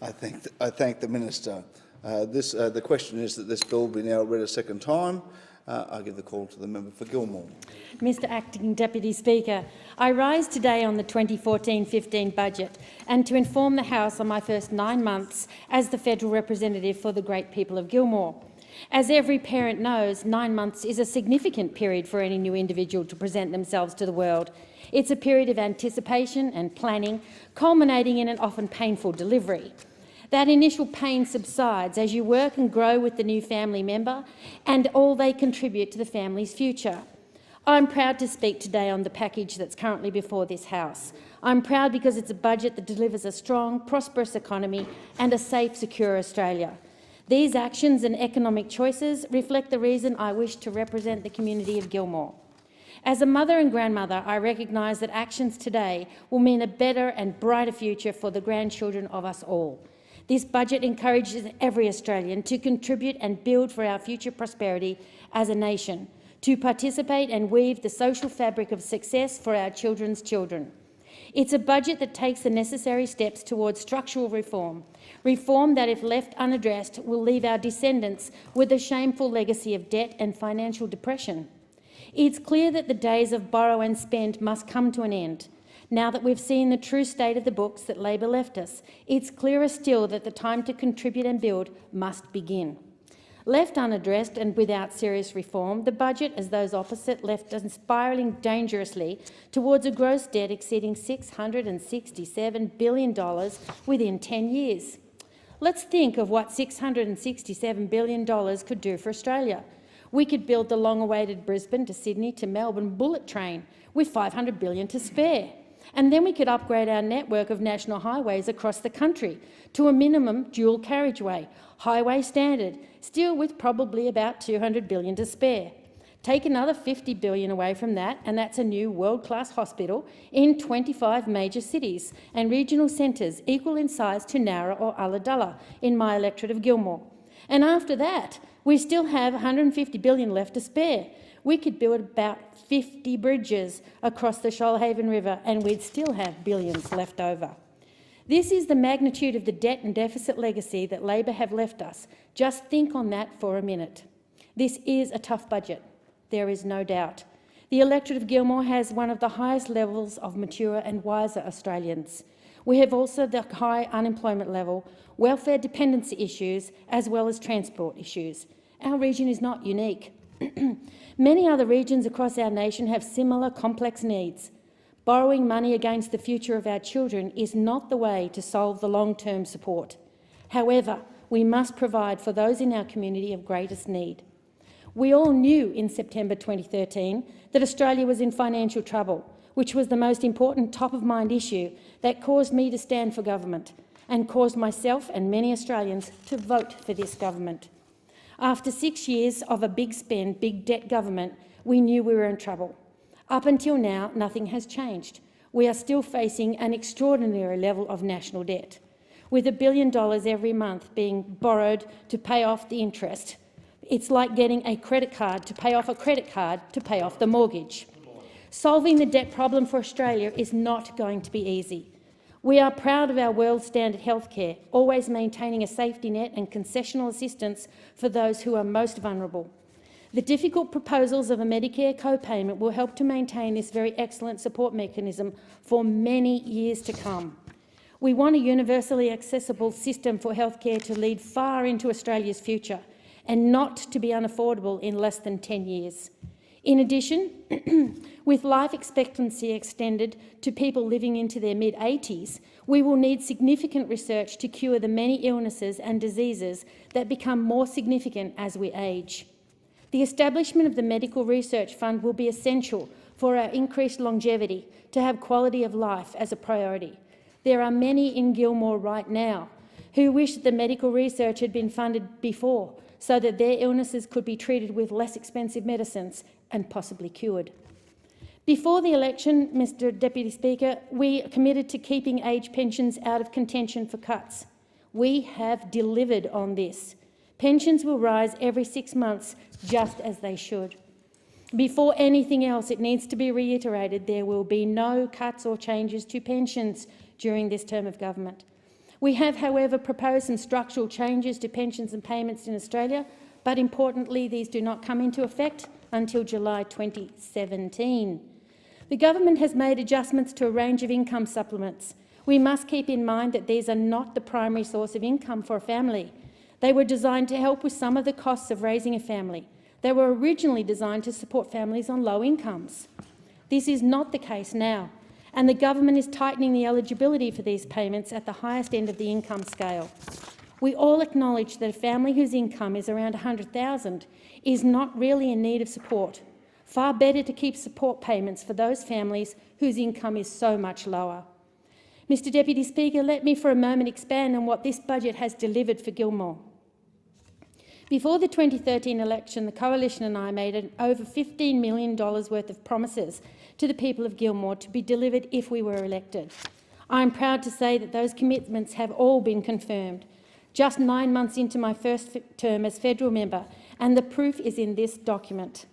I thank the Minister. The question is that this bill be now read a second time. I give the call to the member for Gilmore. Mr Acting Deputy Speaker, I rise today on the 2014-15 budget and to inform the House on my first 9 months as the federal representative for the great people of Gilmore. As every parent knows, 9 months is a significant period for any new individual to present themselves to the world. It's a period of anticipation and planning, culminating in an often painful delivery. That initial pain subsides as you work and grow with the new family member and all they contribute to the family's future. I'm proud to speak today on the package that's currently before this House. I'm proud because it's a budget that delivers a strong, prosperous economy and a safe, secure Australia. These actions and economic choices reflect the reason I wish to represent the community of Gilmore. As a mother and grandmother, I recognise that actions today will mean a better and brighter future for the grandchildren of us all. This budget encourages every Australian to contribute and build for our future prosperity as a nation, to participate and weave the social fabric of success for our children's children. It's a budget that takes the necessary steps towards structural reform that, if left unaddressed, will leave our descendants with a shameful legacy of debt and financial depression. It's clear that the days of borrow and spend must come to an end. Now that we've seen the true state of the books that Labor left us, it's clearer still that the time to contribute and build must begin. Left unaddressed and without serious reform, the budget, as those opposite, left us spiralling dangerously towards a gross debt exceeding $667 billion within 10 years. Let's think of what $667 billion could do for Australia. We could build the long-awaited Brisbane to Sydney to Melbourne bullet train with $500 billion to spare. And then we could upgrade our network of national highways across the country to a minimum dual carriageway, highway standard, still with probably about $200 billion to spare. Take another $50 billion away from that, and that's a new world-class hospital in 25 major cities and regional centres equal in size to Nowra or Ulladulla in my electorate of Gilmore. And after that, we still have $150 billion left to spare. We could build about 50 bridges across the Shoalhaven River and we'd still have billions left over. This is the magnitude of the debt and deficit legacy that Labor have left us. Just think on that for a minute. This is a tough budget, there is no doubt. The electorate of Gilmore has one of the highest levels of mature and wiser Australians. We have also the high unemployment level, welfare dependency issues, as well as transport issues. Our region is not unique. Many other regions across our nation have similar complex needs. Borrowing money against the future of our children is not the way to solve the long-term support. However, we must provide for those in our community of greatest need. We all knew in September 2013 that Australia was in financial trouble, which was the most important top-of-mind issue that caused me to stand for government and caused myself and many Australians to vote for this government. After 6 years of a big spend, big debt government, we knew we were in trouble. Up until now, nothing has changed. We are still facing an extraordinary level of national debt, with $1 billion every month being borrowed to pay off the interest. It's like getting a credit card to pay off a credit card to pay off the mortgage. Solving the debt problem for Australia is not going to be easy. We are proud of our world-standard healthcare, always maintaining a safety net and concessional assistance for those who are most vulnerable. The difficult proposals of a Medicare co-payment will help to maintain this very excellent support mechanism for many years to come. We want a universally accessible system for healthcare to lead far into Australia's future and not to be unaffordable in less than 10 years. In addition, with life expectancy extended to people living into their mid-80s, we will need significant research to cure the many illnesses and diseases that become more significant as we age. The establishment of the Medical Research Fund will be essential for our increased longevity to have quality of life as a priority. There are many in Gilmore right now who wish that the medical research had been funded before so that their illnesses could be treated with less expensive medicines and possibly cured. Before the election, Mr Deputy Speaker, we committed to keeping age pensions out of contention for cuts. We have delivered on this. Pensions will rise every 6 months, just as they should. Before anything else, it needs to be reiterated there will be no cuts or changes to pensions during this term of government. We have, however, proposed some structural changes to pensions and payments in Australia, but importantly, these do not come into effect until July 2017. The government has made adjustments to a range of income supplements. We must keep in mind that these are not the primary source of income for a family. They were designed to help with some of the costs of raising a family. They were originally designed to support families on low incomes. This is not the case now, and the government is tightening the eligibility for these payments at the highest end of the income scale. We all acknowledge that a family whose income is around $100,000 is not really in need of support. Far better to keep support payments for those families whose income is so much lower. Mr Deputy Speaker, let me for a moment expand on what this budget has delivered for Gilmore. Before the 2013 election, the Coalition and I made over $15 million worth of promises to the people of Gilmore to be delivered if we were elected. I am proud to say that those commitments have all been confirmed, just 9 months into my first term as federal member, and the proof is in this document.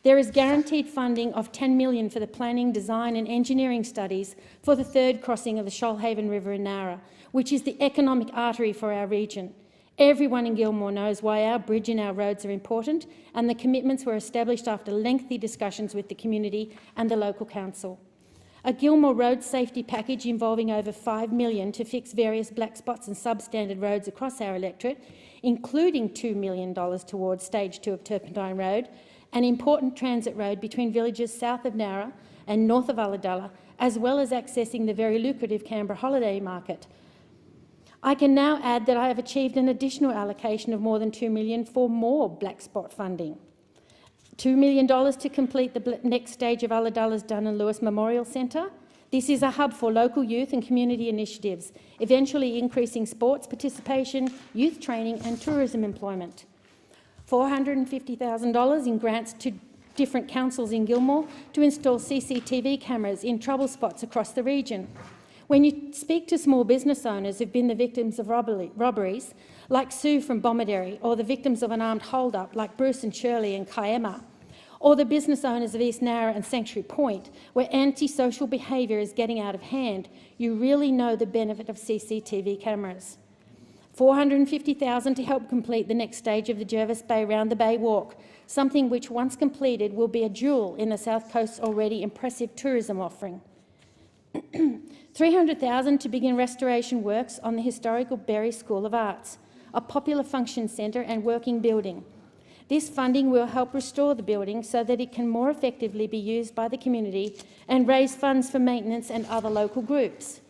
There is guaranteed funding of $10 million for the planning, design and engineering studies for the third crossing of the Shoalhaven River in Nowra, which is the economic artery for our region. Everyone in Gilmore knows why our bridge and our roads are important, and the commitments were established after lengthy discussions with the community and the local council. A Gilmore road safety package involving over $5 million to fix various black spots and substandard roads across our electorate, including $2 million towards Stage 2 of Turpentine Road, an important transit road between villages south of Nowra and north of Ulladulla, as well as accessing the very lucrative Canberra holiday market. I can now add that I have achieved an additional allocation of more than $2 million for more black spot funding. $2 million to complete the next stage of Ulladulla's Dunn and Lewis Memorial Centre. This is a hub for local youth and community initiatives, eventually increasing sports participation, youth training and tourism employment. $450,000 in grants to different councils in Gilmore to install CCTV cameras in trouble spots across the region. When you speak to small business owners who've been the victims of robberies, like Sue from Bomaderry, or the victims of an armed hold-up, like Bruce and Shirley in Kiama, or the business owners of East Nowra and Sanctuary Point, where antisocial behaviour is getting out of hand, you really know the benefit of CCTV cameras. $450,000 to help complete the next stage of the Jervis Bay Round the Bay Walk, something which, once completed, will be a jewel in the South Coast's already impressive tourism offering. $300,000 to begin restoration works on the historical Berry School of Arts, a popular function centre and working building. This funding will help restore the building so that it can more effectively be used by the community and raise funds for maintenance and other local groups.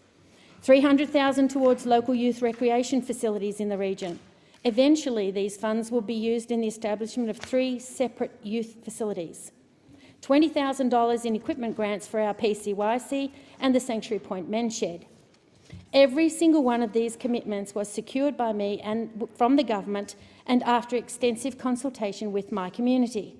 $300,000 towards local youth recreation facilities in the region. Eventually, these funds will be used in the establishment of 3 separate youth facilities. $20,000 in equipment grants for our PCYC and the Sanctuary Point Men's Shed. Every single one of these commitments was secured by me and from the government and after extensive consultation with my community.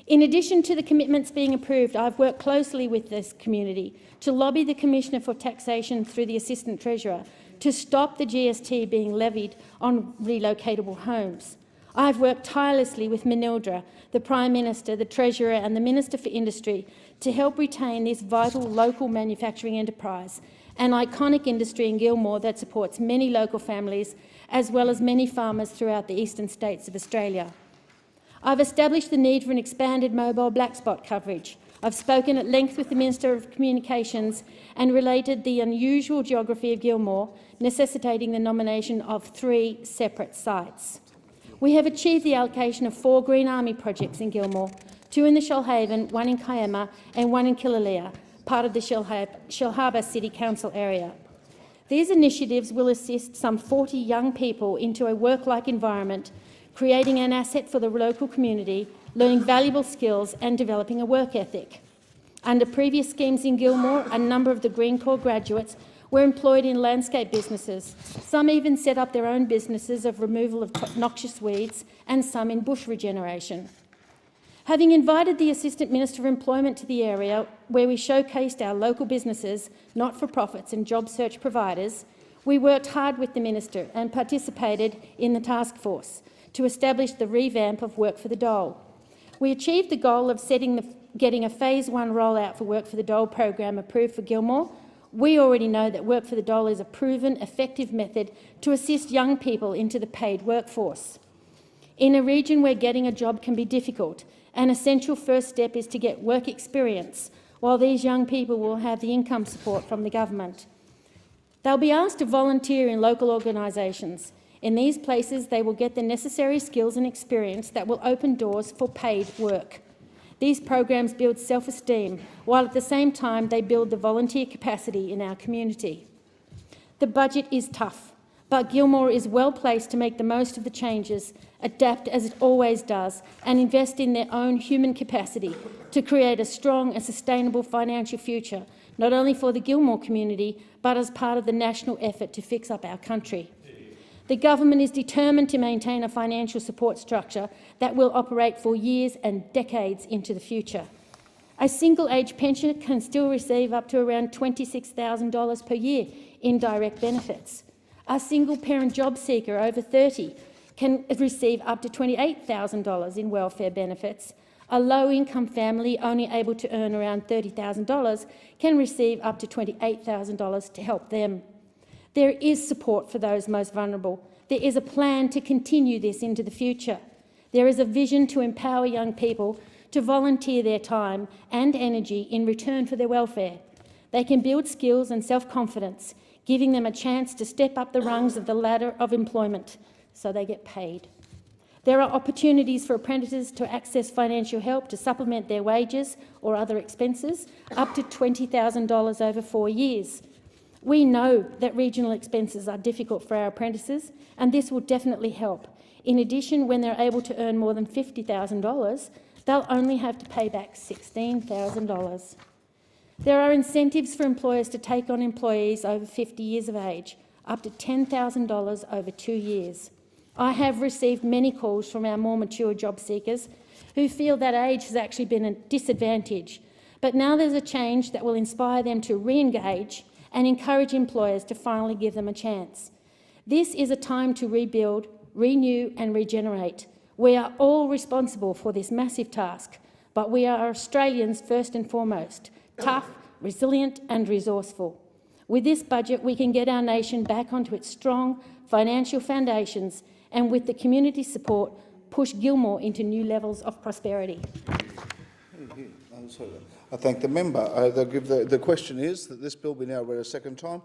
In addition to the commitments being approved, I've worked closely with this community to lobby the Commissioner for Taxation through the Assistant Treasurer to stop the GST being levied on relocatable homes. I've worked tirelessly with Manildra, the Prime Minister, the Treasurer and the Minister for Industry to help retain this vital local manufacturing enterprise, an iconic industry in Gilmore that supports many local families as well as many farmers throughout the eastern states of Australia. I've established the need for an expanded mobile black spot coverage. I've spoken at length with the Minister of Communications and related the unusual geography of Gilmore, necessitating the nomination of 3 separate sites. We have achieved the allocation of 4 Green Army projects in Gilmore, 2 in the Shoalhaven, 1 in Kiama and 1 in Killalea, part of the Shellharbour City Council area. These initiatives will assist some 40 young people into a work-like environment, creating an asset for the local community, learning valuable skills and developing a work ethic. Under previous schemes in Gilmore, a number of the Green Corps graduates were employed in landscape businesses. Some even set up their own businesses of removal of noxious weeds and some in bush regeneration. Having invited the Assistant Minister of Employment to the area, where we showcased our local businesses, not-for-profits and job search providers, we worked hard with the Minister and participated in the task force to establish the revamp of Work for the Dole. We achieved the goal of getting a Phase 1 rollout for Work for the Dole program approved for Gilmore, We already know that Work for the Dollar is a proven, effective method to assist young people into the paid workforce. In a region where getting a job can be difficult, an essential first step is to get work experience, while these young people will have the income support from the government. They'll be asked to volunteer in local organisations. In these places, they will get the necessary skills and experience that will open doors for paid work. These programs build self-esteem, while at the same time they build the volunteer capacity in our community. The budget is tough, but Gilmore is well placed to make the most of the changes, adapt as it always does, and invest in their own human capacity to create a strong and sustainable financial future, not only for the Gilmore community, but as part of the national effort to fix up our country. The government is determined to maintain a financial support structure that will operate for years and decades into the future. A single-age pensioner can still receive up to around $26,000 per year in direct benefits. A single-parent job seeker over 30 can receive up to $28,000 in welfare benefits. A low-income family only able to earn around $30,000 can receive up to $28,000 to help them. There is support for those most vulnerable. There is a plan to continue this into the future. There is a vision to empower young people to volunteer their time and energy in return for their welfare. They can build skills and self-confidence, giving them a chance to step up the rungs of the ladder of employment so they get paid. There are opportunities for apprentices to access financial help to supplement their wages or other expenses, up to $20,000 over 4 years. We know that regional expenses are difficult for our apprentices, and this will definitely help. In addition, when they're able to earn more than $50,000, they'll only have to pay back $16,000. There are incentives for employers to take on employees over 50 years of age, up to $10,000 over 2 years. I have received many calls from our more mature job seekers who feel that age has actually been a disadvantage, but now there's a change that will inspire them to re-engage and encourage employers to finally give them a chance. This is a time to rebuild, renew and regenerate. We are all responsible for this massive task, but we are Australians first and foremost, tough, resilient and resourceful. With this budget, we can get our nation back onto its strong financial foundations and, with the community support, push Gilmore into new levels of prosperity. I thank the member. The question is that this bill be now read a second time.